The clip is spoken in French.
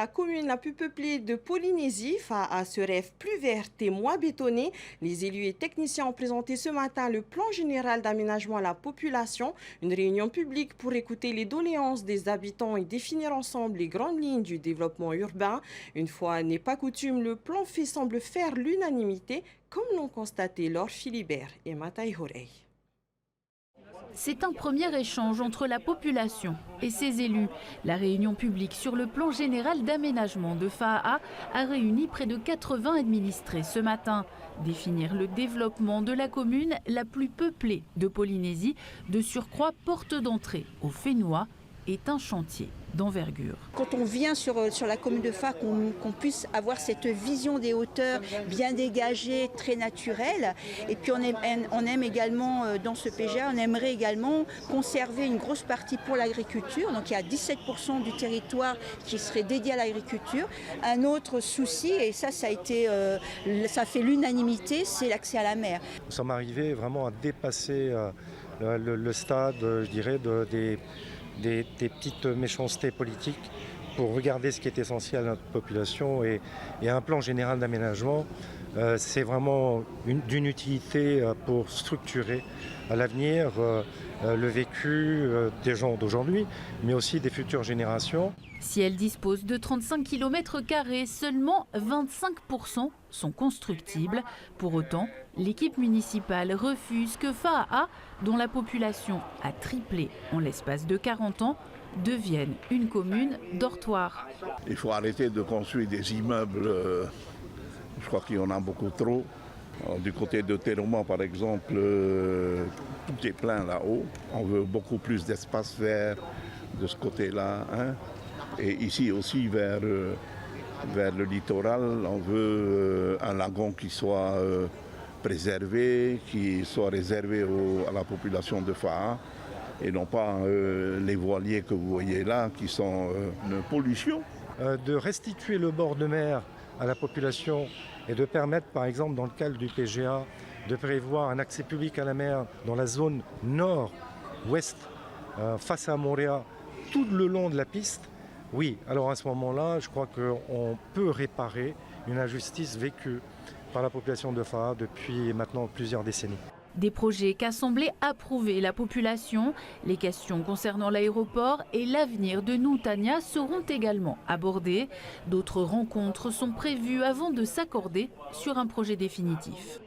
la commune la plus peuplée de Polynésie, Fa'a se rêve plus verte et moins bétonnée. Les élus et techniciens ont présenté ce matin le plan général d'aménagement à la population, une réunion publique pour écouter les doléances des habitants et définir ensemble les grandes lignes du développement urbain. Une fois n'est pas coutume, le plan fait semble faire l'unanimité, comme l'ont constaté Laure Philibert et Matai Horey. C'est un premier échange entre la population et ses élus. La réunion publique sur le plan général d'aménagement de Fa'a a réuni près de 80 administrés ce matin. Définir le développement de la commune la plus peuplée de Polynésie, de surcroît porte d'entrée au Fénois, est un chantier d'envergure. Quand on vient sur la commune de Fa'a, qu'on puisse avoir cette vision des hauteurs bien dégagée, très naturelle. Et puis on aime également, dans ce PGA, on aimerait également conserver une grosse partie pour l'agriculture. Donc il y a 17% du territoire qui serait dédié à l'agriculture. Un autre souci, et ça a fait l'unanimité, c'est l'accès à la mer. Nous sommes arrivés vraiment à dépasser le stade, je dirais, des petites méchancetés politiques pour regarder ce qui est essentiel à notre population et un plan général d'aménagement. C'est vraiment d'une utilité pour structurer à l'avenir le vécu des gens d'aujourd'hui, mais aussi des futures générations. Si elle dispose de 35 km², seulement 25% sont constructibles. Pour autant, l'équipe municipale refuse que Fa'a, dont la population a triplé en l'espace de 40 ans, devienne une commune dortoir. Il faut arrêter de construire des immeubles, je crois qu'il y en a beaucoup trop. Du côté de Téroman, par exemple, tout est plein là-haut. On veut beaucoup plus d'espace vert de ce côté-là. Et ici aussi, vers le littoral, on veut un lagon qui soit préservé, qui soit réservé à la population de Fa'a, et non pas les voiliers que vous voyez là, qui sont une pollution. De restituer le bord de mer à la population et de permettre, par exemple, dans le cadre du PGA, de prévoir un accès public à la mer dans la zone nord-ouest, face à Montréal, tout le long de la piste. Oui, alors à ce moment-là, je crois qu'on peut réparer une injustice vécue par la population de Fa'a depuis maintenant plusieurs décennies. Des projets qu'a semblé approuver la population. Les questions concernant l'aéroport et l'avenir de Nutania seront également abordées. D'autres rencontres sont prévues avant de s'accorder sur un projet définitif.